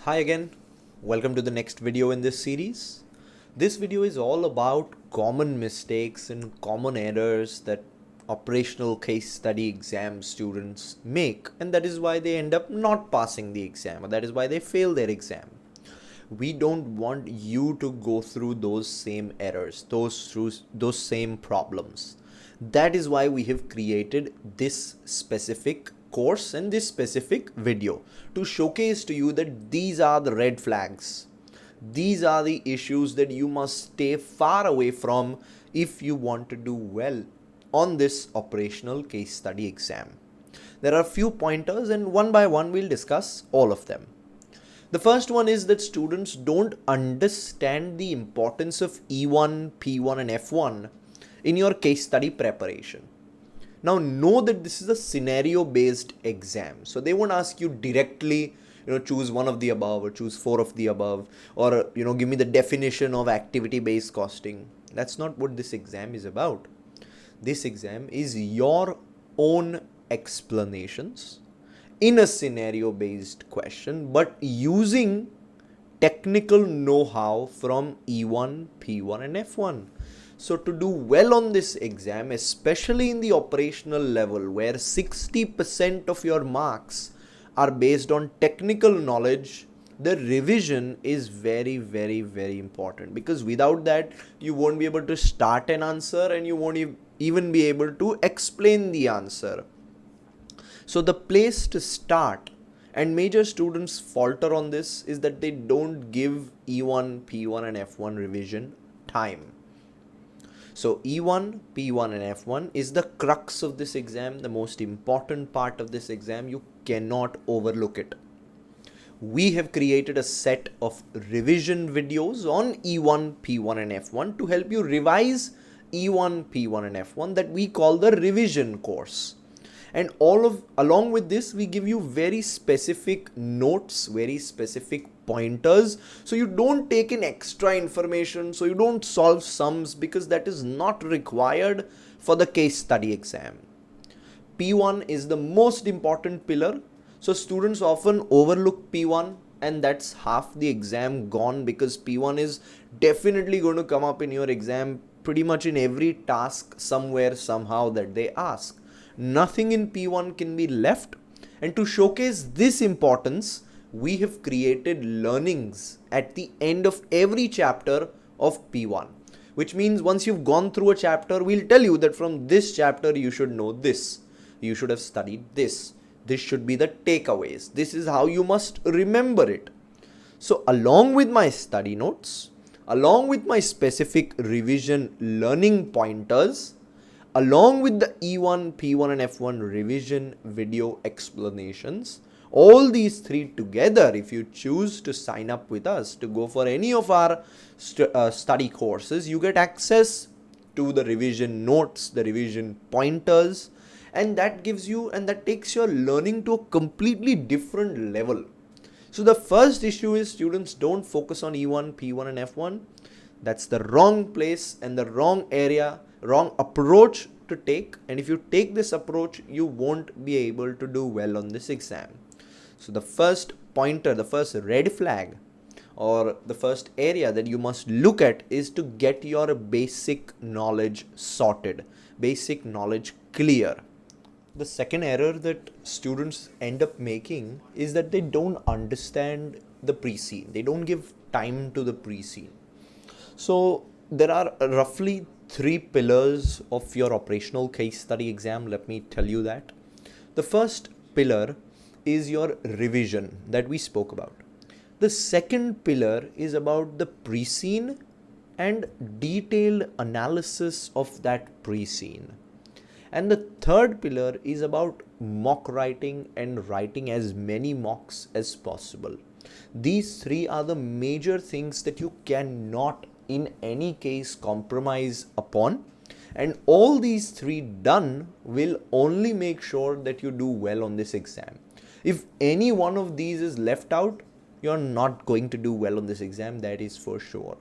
Hi again, welcome to the next video in this series. This video is all about common mistakes and common errors that operational case study exam students make, and that is why they end up not passing the exam, or that is why they fail their exam. We don't want you to go through those same errors, those same problems. That is why we have created this specific course and this specific video to showcase to you that these are the red flags. These are the issues that you must stay far away from if you want to do well on this operational case study exam. There are a few pointers, and one by one we'll discuss all of them. The first one is that students don't understand the importance of E1, P1 and F1 in your case study preparation. Now know that this is a scenario based exam, so they won't ask you directly, choose one of the above or choose four of the above, or give me the definition of activity based costing. That's not what this exam is about. This exam is your own explanations in a scenario based question, but using technical know-how from E1, P1 and F1. So to do well on this exam, especially in the operational level where 60% of your marks are based on technical knowledge, the revision is very, very, very important, because without that you won't be able to start an answer and you won't even be able to explain the answer. So the place to start, and major students falter on this, is that they don't give E1, P1 and F1 revision time. So E1, P1 and F1 is the crux of this exam, the most important part of this exam. You cannot overlook it. We have created a set of revision videos on E1, P1 and F1 to help you revise E1, P1 and F1 that we call the revision course. And along with this, we give you very specific notes, very specific pointers, so you don't take in extra information, so you don't solve sums, because that is not required for the case study exam. P1 is the most important pillar, so students often overlook P1, and that's half the exam gone, because P1 is definitely going to come up in your exam pretty much in every task somewhere, somehow, that they ask. Nothing in P1 can be left, and to showcase this importance, we have created learnings at the end of every chapter of P1, which means once you've gone through a chapter, we'll tell you that from this chapter you should know this, you should have studied this, this should be the takeaways, this is how you must remember it. So along with my study notes, along with my specific revision learning pointers, along with the E1, P1 and F1 revision video explanations, all these three together, if you choose to sign up with us to go for any of our study courses, you get access to the revision notes, the revision pointers, and that takes your learning to a completely different level. So the first issue is students don't focus on E1, P1 and F1. That's the wrong place and the wrong area, wrong approach to take. And if you take this approach, you won't be able to do well on this exam. So the first pointer, the first red flag, or the first area that you must look at is to get your basic knowledge sorted, basic knowledge clear. The second error that students end up making is that they don't understand the pre-scene. They don't give time to the pre-scene. So there are roughly three pillars of your operational case study exam. Let me tell you that. The first pillar is your revision that we spoke about. The second pillar is about the pre-scene and detailed analysis of that pre-scene. And the third pillar is about mock writing and writing as many mocks as possible. These three are the major things that you cannot in any case compromise upon, and all these three done will only make sure that you do well on this exam. If any one of these is left out, you're not going to do well on this exam, that is for sure.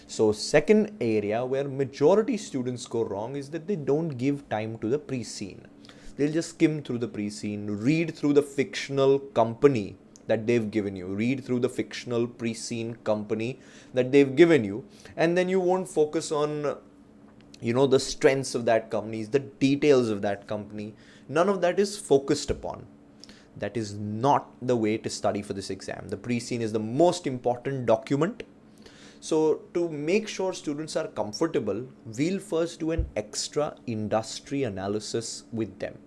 So second area where majority students go wrong is that they don't give time to the pre-scene. They'll just skim through the pre-scene, read through the fictional company that they've given you. Read through the fictional pre-seen company that they've given you, and then you won't focus on the strengths of that company, the details of that company. None of that is focused upon. That is not the way to study for this exam. The pre-seen is the most important document. So to make sure students are comfortable, we'll first do an extra industry analysis with them.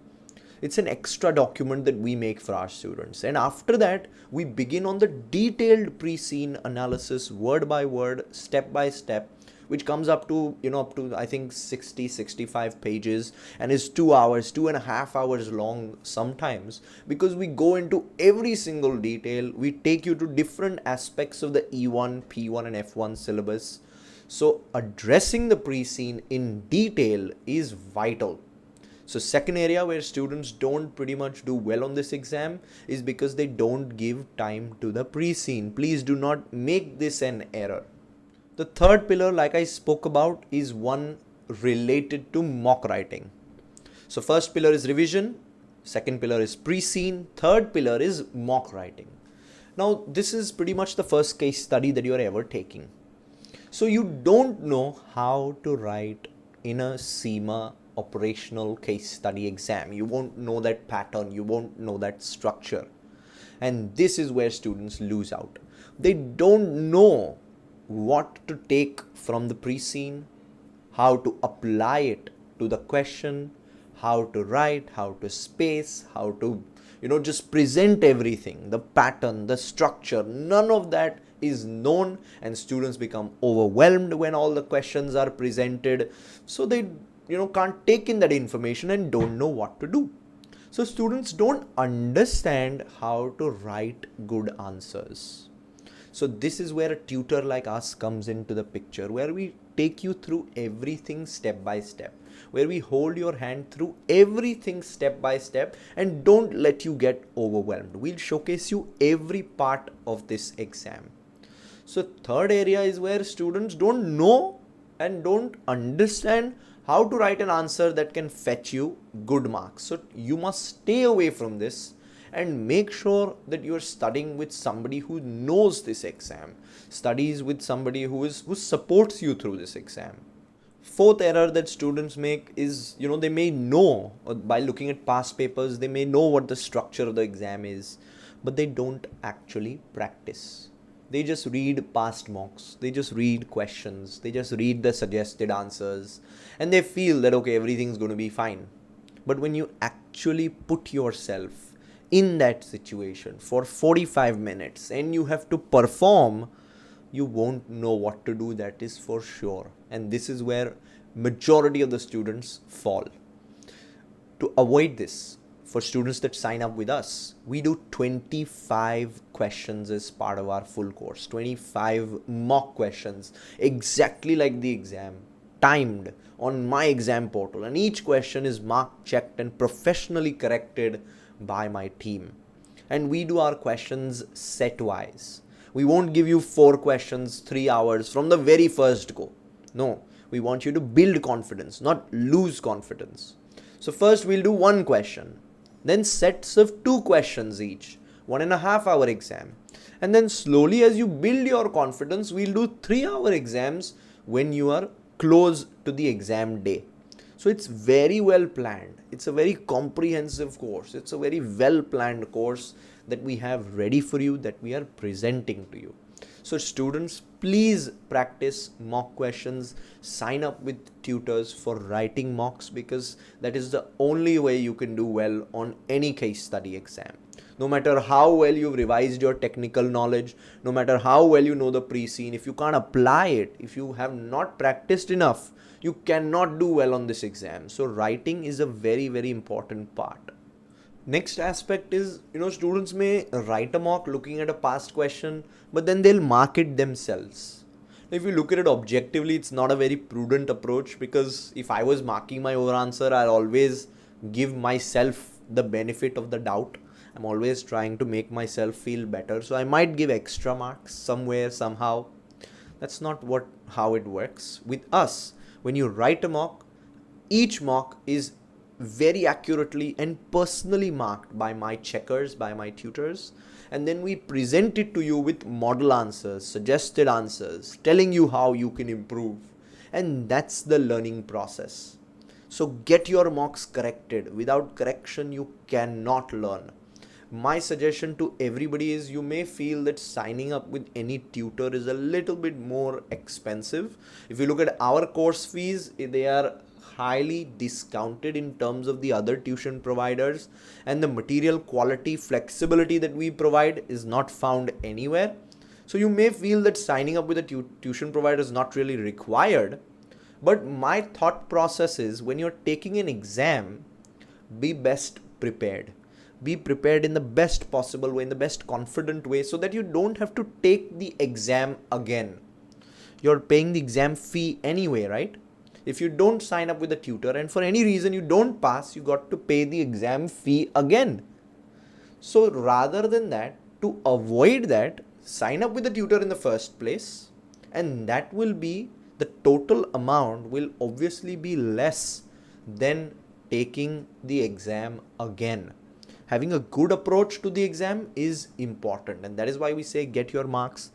It's an extra document that we make for our students. And after that, we begin on the detailed pre-seen analysis, word by word, step by step, which comes up to I think 65 pages, and is 2 hours, 2.5 hours long sometimes, because we go into every single detail. We take you to different aspects of the E1, P1 and F1 syllabus. So addressing the pre-seen in detail is vital. So second area where students don't pretty much do well on this exam is because they don't give time to the pre-seen. Please do not make this an error. The third pillar, like I spoke about, is one related to mock writing. So first pillar is revision, second pillar is pre-seen, third pillar is mock writing. Now this is pretty much the first case study that you are ever taking. So you don't know how to write in a CIMA operational case study exam. You won't know that pattern, you won't know that structure. And this is where students lose out. They don't know what to take from the pre-seen, how to apply it to the question, how to write, how to space, how to just present everything, the pattern, the structure. None of that is known, and students become overwhelmed when all the questions are presented. So they can't take in that information and don't know what to do. So students don't understand how to write good answers. So this is where a tutor like us comes into the picture, where we take you through everything step by step, where we hold your hand through everything step by step and don't let you get overwhelmed. We'll showcase you every part of this exam. So third area is where students don't know and don't understand how to write an answer that can fetch you good marks. So you must stay away from this and make sure that you're studying with somebody who knows this exam, studies with somebody who supports you through this exam. Fourth error that students make is, they may know, by looking at past papers, they may know what the structure of the exam is, but they don't actually practice. They just read past mocks, they just read questions, they just read the suggested answers, and they feel that, okay, everything's going to be fine. But when you actually put yourself in that situation for 45 minutes and you have to perform, you won't know what to do, that is for sure. And this is where majority of the students fall. To avoid this, for students that sign up with us, we do 25 questions as part of our full course, 25 mock questions, exactly like the exam, timed on my exam portal, and each question is marked, checked and professionally corrected by my team. And we do our questions set wise. We won't give you 4 questions, 3 hours from the very first go. No, we want you to build confidence, not lose confidence. So first we'll do 1 question, then sets of 2 questions each, 1.5 hour exam. And then slowly, as you build your confidence, we'll do 3-hour exams when you are close to the exam day. So it's very well planned. It's a very comprehensive course. It's a very well planned course that we have ready for you, that we are presenting to you. So students, please practice mock questions. Sign up with tutors for writing mocks, because that is the only way you can do well on any case study exam. No matter how well you've revised your technical knowledge, no matter how well you know the pre-seen, if you can't apply it, if you have not practiced enough, you cannot do well on this exam. So writing is a very, very important part. Next aspect is, students may write a mock looking at a past question, but then they'll mark it themselves. If you look at it objectively, it's not a very prudent approach, because if I was marking my own answer, I'll always give myself the benefit of the doubt. I'm always trying to make myself feel better. So I might give extra marks somewhere, somehow. That's not how it works. With us, when you write a mock, each mock is very accurately and personally marked by my checkers, by my tutors, and then we present it to you with model answers, suggested answers, telling you how you can improve. And that's the learning process. So get your mocks corrected. Without correction, you cannot learn. My suggestion to everybody is, you may feel that signing up with any tutor is a little bit more expensive. If you look at our course fees, they are highly discounted in terms of the other tuition providers, and the material quality, flexibility that we provide is not found anywhere. So you may feel that signing up with a tuition provider is not really required. But my thought process is, when you're taking an exam, be best prepared. Be prepared in the best possible way, in the best confident way, so that you don't have to take the exam again. You're paying the exam fee anyway, right? If you don't sign up with a tutor and for any reason you don't pass, you got to pay the exam fee again. So rather than that, to avoid that, sign up with a tutor in the first place, and that will be, the total amount will obviously be less than taking the exam again. Having a good approach to the exam is important, and that is why we say get your marks,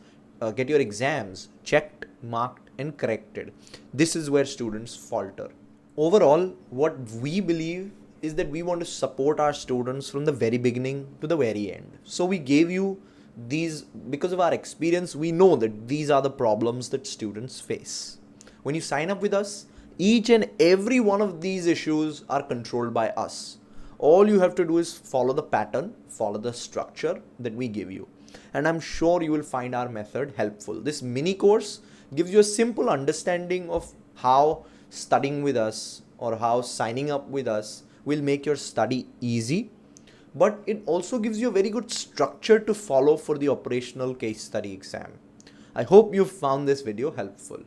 get your exams checked, marked, and corrected. This is where students falter. Overall, what we believe is that we want to support our students from the very beginning to the very end. So we gave you these because of our experience. We know that these are the problems that students face. When you sign up with us, each and every one of these issues are controlled by us. All you have to do is follow the pattern, follow the structure that we give you. And I'm sure you will find our method helpful. This mini course gives you a simple understanding of how studying with us or how signing up with us will make your study easy. But it also gives you a very good structure to follow for the operational case study exam. I hope you found this video helpful.